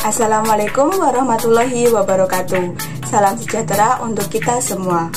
Assalamualaikum warahmatullahi wabarakatuh. Salam sejahtera untuk kita semua.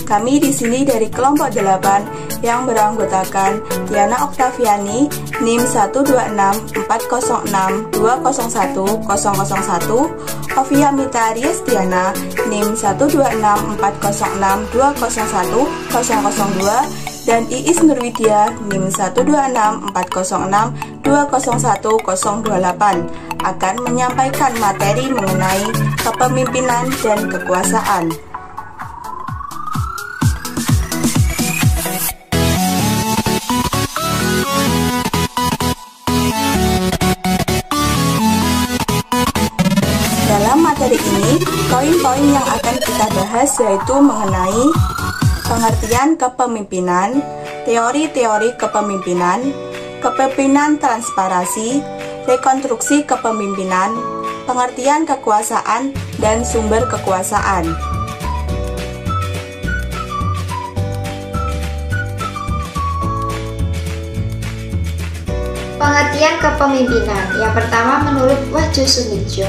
Kami di sini dari kelompok 8 yang beranggotakan Diana Oktaviani, NIM 12640620101, Ovia Mita Riestiana, NIM 1264062010102, dan Iis Nurwidya, NIM 1264062010128 akan menyampaikan materi mengenai kepemimpinan dan kekuasaan. Dalam materi ini, poin-poin yang akan kita bahas yaitu mengenai pengertian kepemimpinan, teori-teori kepemimpinan, kepemimpinan transparansi, rekonstruksi kepemimpinan, pengertian kekuasaan, dan sumber kekuasaan. Pengertian kepemimpinan. Yang pertama, menurut Wahjo Sumidjo,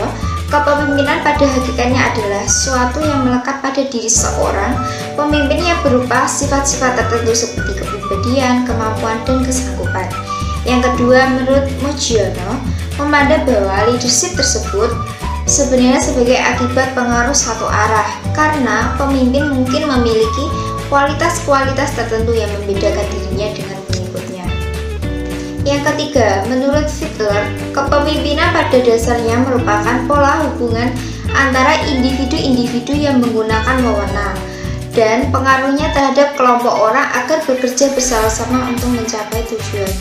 kepemimpinan pada hakikatnya adalah suatu yang melekat pada diri seorang pemimpin yang berupa sifat-sifat tertentu seperti kepribadian, kemampuan, dan kesanggupan. Yang kedua, menurut Mujiono, memandang bahwa leadership tersebut sebenarnya sebagai akibat pengaruh satu arah, karena pemimpin mungkin memiliki kualitas-kualitas tertentu yang membedakan dirinya dengan pengikutnya. Yang ketiga, menurut Fiedler, kepemimpinan pada dasarnya merupakan pola hubungan antara individu-individu yang menggunakan wewenang dan pengaruhnya terhadap kelompok orang agar bekerja bersama-sama untuk mencapai tujuan.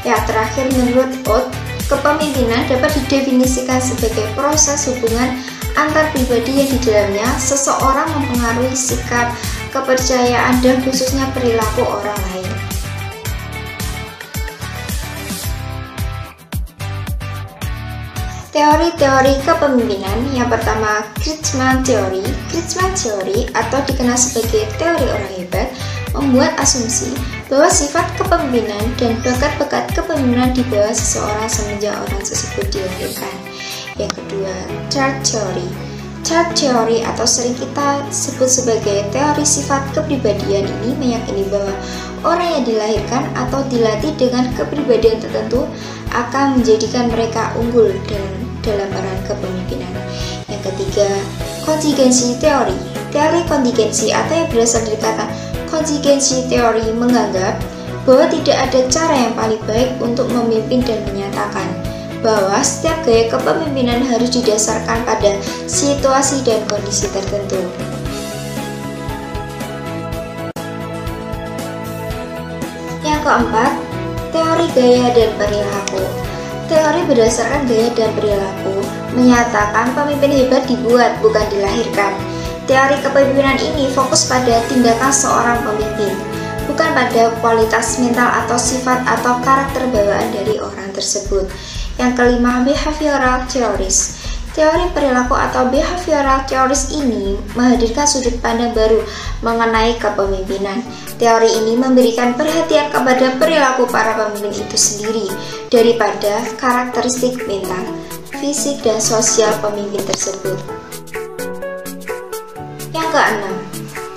Yang terakhir, menurut Oates, kepemimpinan dapat didefinisikan sebagai proses hubungan antar pribadi yang di dalamnya seseorang mempengaruhi sikap, kepercayaan, dan khususnya perilaku orang lain. Teori-teori kepemimpinan. Yang pertama, Krugman Theory. Krugman Theory atau dikenal sebagai teori orang hebat membuat asumsi bahwa sifat kepemimpinan dan bakat-bakat kepemimpinan di bawah seseorang semenjak orang tersebut dilahirkan. Yang kedua, Chart Theory. Chart Theory atau sering kita sebut sebagai teori sifat kepribadian ini meyakini bahwa orang yang dilahirkan atau dilatih dengan kepribadian tertentu akan menjadikan mereka unggul dalam peran kepemimpinan. Yang ketiga, Kontingensi Theory. Teori kontingensi atau yang berasal dari kata kontingensi teori menganggap bahwa tidak ada cara yang paling baik untuk memimpin dan menyatakan bahwa setiap gaya kepemimpinan harus didasarkan pada situasi dan kondisi tertentu. Yang keempat, teori gaya dan perilaku. Teori berdasarkan gaya dan perilaku menyatakan pemimpin hebat dibuat, bukan dilahirkan. Teori kepemimpinan ini fokus pada tindakan seorang pemimpin, bukan pada kualitas mental atau sifat atau karakter bawaan dari orang tersebut. Yang kelima, behavioral theories. Teori perilaku atau behavioral theories ini menghadirkan sudut pandang baru mengenai kepemimpinan. Teori ini memberikan perhatian kepada perilaku para pemimpin itu sendiri daripada karakteristik mental, fisik, dan sosial pemimpin tersebut. Yang keenam,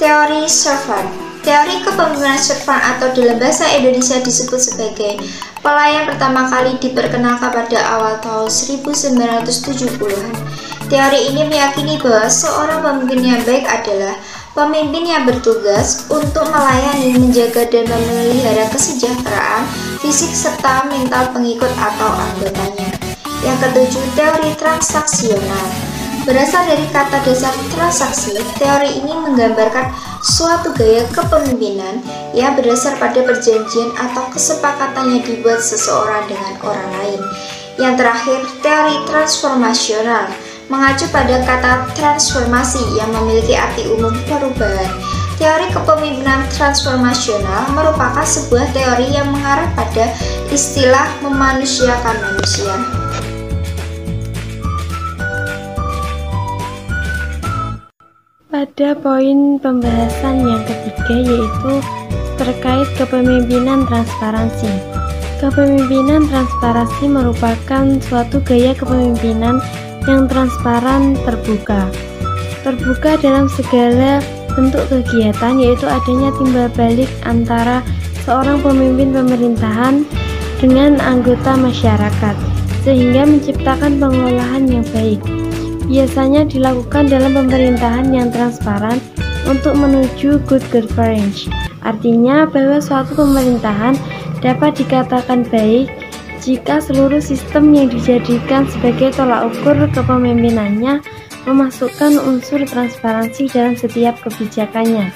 teori servant. Teori kepemimpinan servant atau dalam bahasa Indonesia disebut sebagai pelayan pertama kali diperkenalkan pada awal tahun 1970-an. Teori ini meyakini bahwa seorang pemimpin yang baik adalah pemimpin yang bertugas untuk melayani, menjaga, dan memelihara kesejahteraan fisik serta mental pengikut atau anggotanya. Yang ketujuh, teori transaksional. Berasal dari kata dasar transaksi, teori ini menggambarkan suatu gaya kepemimpinan yang berdasar pada perjanjian atau kesepakatan yang dibuat seseorang dengan orang lain. Yang terakhir, teori transformasional mengacu pada kata transformasi yang memiliki arti umum perubahan. Teori kepemimpinan transformasional merupakan sebuah teori yang mengarah pada istilah memanusiakan manusia. Pada poin pembahasan yang ketiga yaitu terkait kepemimpinan transparansi. Kepemimpinan transparansi merupakan suatu gaya kepemimpinan yang transparan, terbuka. Terbuka dalam segala bentuk kegiatan, yaitu adanya timbal balik antara seorang pemimpin pemerintahan dengan anggota masyarakat, sehingga menciptakan pengelolaan yang baik. Biasanya dilakukan dalam pemerintahan yang transparan untuk menuju good governance. Artinya bahwa suatu pemerintahan dapat dikatakan baik jika seluruh sistem yang dijadikan sebagai tolak ukur kepemimpinannya memasukkan unsur transparansi dalam setiap kebijakannya.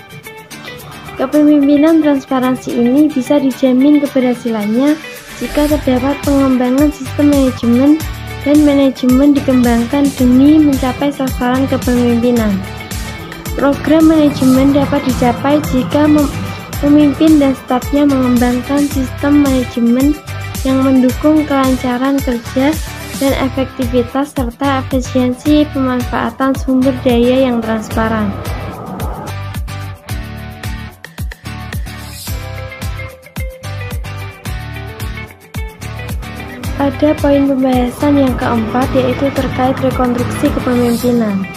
Kepemimpinan transparansi ini bisa dijamin keberhasilannya jika terdapat pengembangan sistem manajemen dan manajemen dikembangkan demi mencapai sasaran kepemimpinan. Program manajemen dapat dicapai jika pemimpin dan stafnya mengembangkan sistem manajemen yang mendukung kelancaran kerja dan efektivitas serta efisiensi pemanfaatan sumber daya yang transparan. Pada poin pembahasan yang keempat, yaitu terkait rekonstruksi kepemimpinan.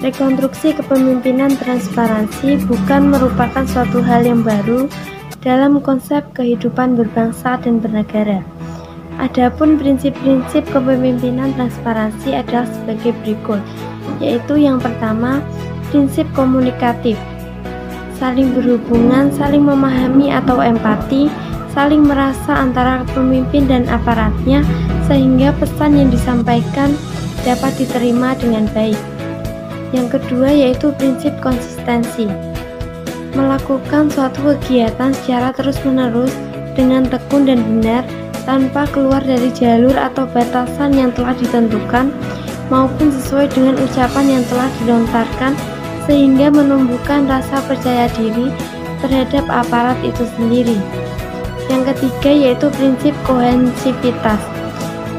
Rekonstruksi kepemimpinan transparansi bukan merupakan suatu hal yang baru dalam konsep kehidupan berbangsa dan bernegara. Adapun prinsip-prinsip kepemimpinan transparansi adalah sebagai berikut, yaitu yang pertama, prinsip komunikatif, saling berhubungan, saling memahami atau empati, saling merasa antara pemimpin dan aparatnya sehingga pesan yang disampaikan dapat diterima dengan baik. Yang kedua yaitu prinsip konsistensi, melakukan suatu kegiatan secara terus-menerus dengan tekun dan benar tanpa keluar dari jalur atau batasan yang telah ditentukan maupun sesuai dengan ucapan yang telah dilontarkan sehingga menumbuhkan rasa percaya diri terhadap aparat itu sendiri. Yang ketiga yaitu prinsip kohensivitas,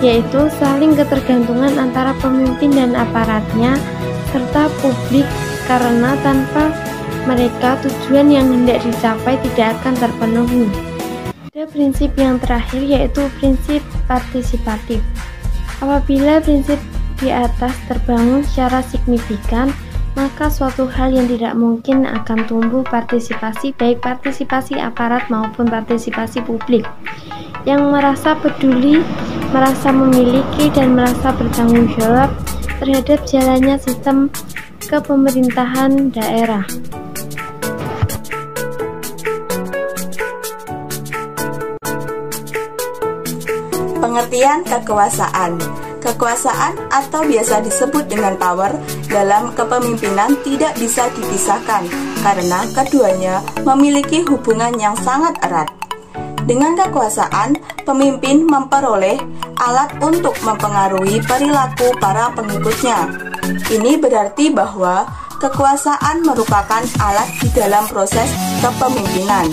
yaitu saling ketergantungan antara pemimpin dan aparatnya serta publik, karena tanpa mereka tujuan yang hendak dicapai tidak akan terpenuhi. Ada prinsip yang terakhir yaitu prinsip partisipatif. Apabila prinsip di atas terbangun secara signifikan, maka suatu hal yang tidak mungkin akan tumbuh partisipasi, baik partisipasi aparat maupun partisipasi publik yang merasa peduli, merasa memiliki dan merasa bertanggung jawab terhadap jalannya sistem kepemerintahan daerah. Pengertian kekuasaan. Kekuasaan atau biasa disebut dengan power dalam kepemimpinan tidak bisa dipisahkan karena keduanya memiliki hubungan yang sangat erat. Dengan kekuasaan, pemimpin memperoleh alat untuk mempengaruhi perilaku para pengikutnya. Ini berarti bahwa kekuasaan merupakan alat di dalam proses kepemimpinan.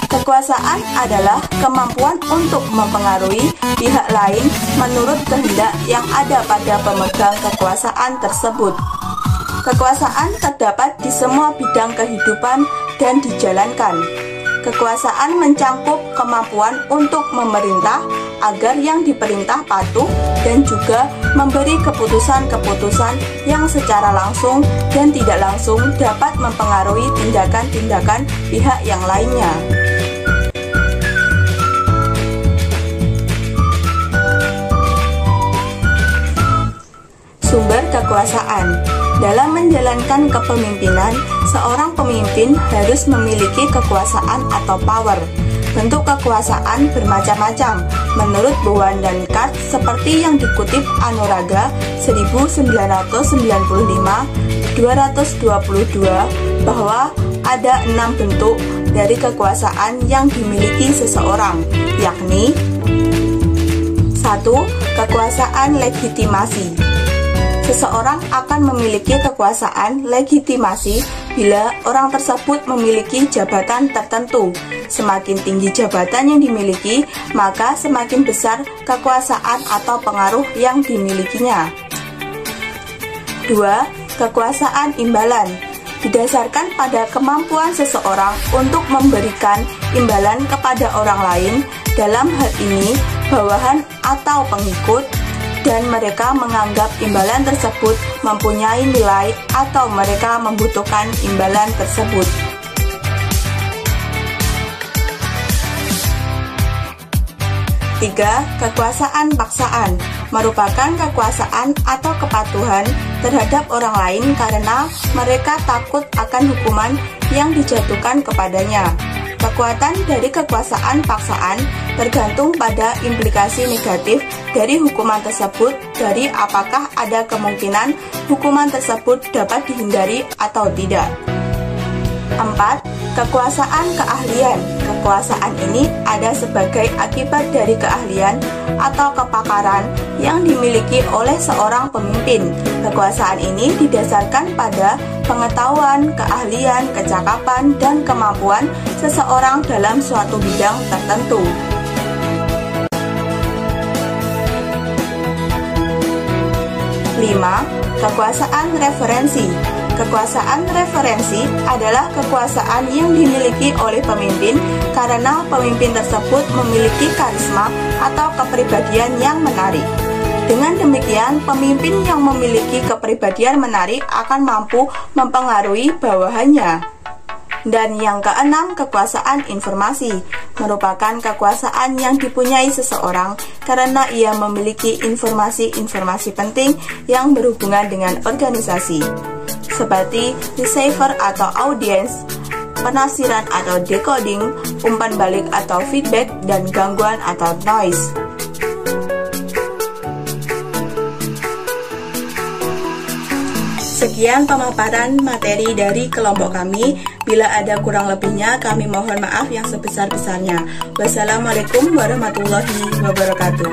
Kekuasaan adalah kemampuan untuk mempengaruhi pihak lain menurut kehendak yang ada pada pemegang kekuasaan tersebut. Kekuasaan terdapat di semua bidang kehidupan dan dijalankan. Kekuasaan mencakup kemampuan untuk memerintah agar yang diperintah patuh dan juga memberi keputusan-keputusan yang secara langsung dan tidak langsung dapat mempengaruhi tindakan-tindakan pihak yang lainnya. Sumber kekuasaan. Dalam menjalankan kepemimpinan, seorang pemimpin harus memiliki kekuasaan atau power. Bentuk kekuasaan bermacam-macam menurut Bowen dan Card, seperti yang dikutip Anuradha 1995-222 bahwa ada 6 bentuk dari kekuasaan yang dimiliki seseorang, yakni 1. Kekuasaan legitimasi. Seseorang akan memiliki kekuasaan legitimasi bila orang tersebut memiliki jabatan tertentu. Semakin tinggi jabatan yang dimiliki, maka semakin besar kekuasaan atau pengaruh yang dimilikinya. 2. Kekuasaan imbalan. Didasarkan pada kemampuan seseorang untuk memberikan imbalan kepada orang lain, dalam hal ini bawahan atau pengikut, dan mereka menganggap imbalan tersebut mempunyai nilai atau mereka membutuhkan imbalan tersebut. Tiga, kekuasaan paksaan merupakan kekuasaan atau kepatuhan terhadap orang lain karena mereka takut akan hukuman yang dijatuhkan kepadanya. Kekuatan dari kekuasaan paksaan tergantung pada implikasi negatif dari hukuman tersebut, dari apakah ada kemungkinan hukuman tersebut dapat dihindari atau tidak. 4. Kekuasaan keahlian. Kekuasaan ini ada sebagai akibat dari keahlian atau kepakaran yang dimiliki oleh seorang pemimpin. Kekuasaan ini didasarkan pada pengetahuan, keahlian, kecakapan, dan kemampuan seseorang dalam suatu bidang tertentu. 5. Kekuasaan referensi. Kekuasaan referensi adalah kekuasaan yang dimiliki oleh pemimpin karena pemimpin tersebut memiliki karisma atau kepribadian yang menarik. Dengan demikian, pemimpin yang memiliki kepribadian menarik akan mampu mempengaruhi bawahannya. Dan yang keenam, kekuasaan informasi merupakan kekuasaan yang dipunyai seseorang karena ia memiliki informasi-informasi penting yang berhubungan dengan organisasi, seperti receiver atau audience, penafsiran atau decoding, umpan balik atau feedback, dan gangguan atau noise. Sekian pemaparan materi dari kelompok kami. Bila ada kurang lebihnya, kami mohon maaf yang sebesar-besarnya. Wassalamualaikum warahmatullahi wabarakatuh.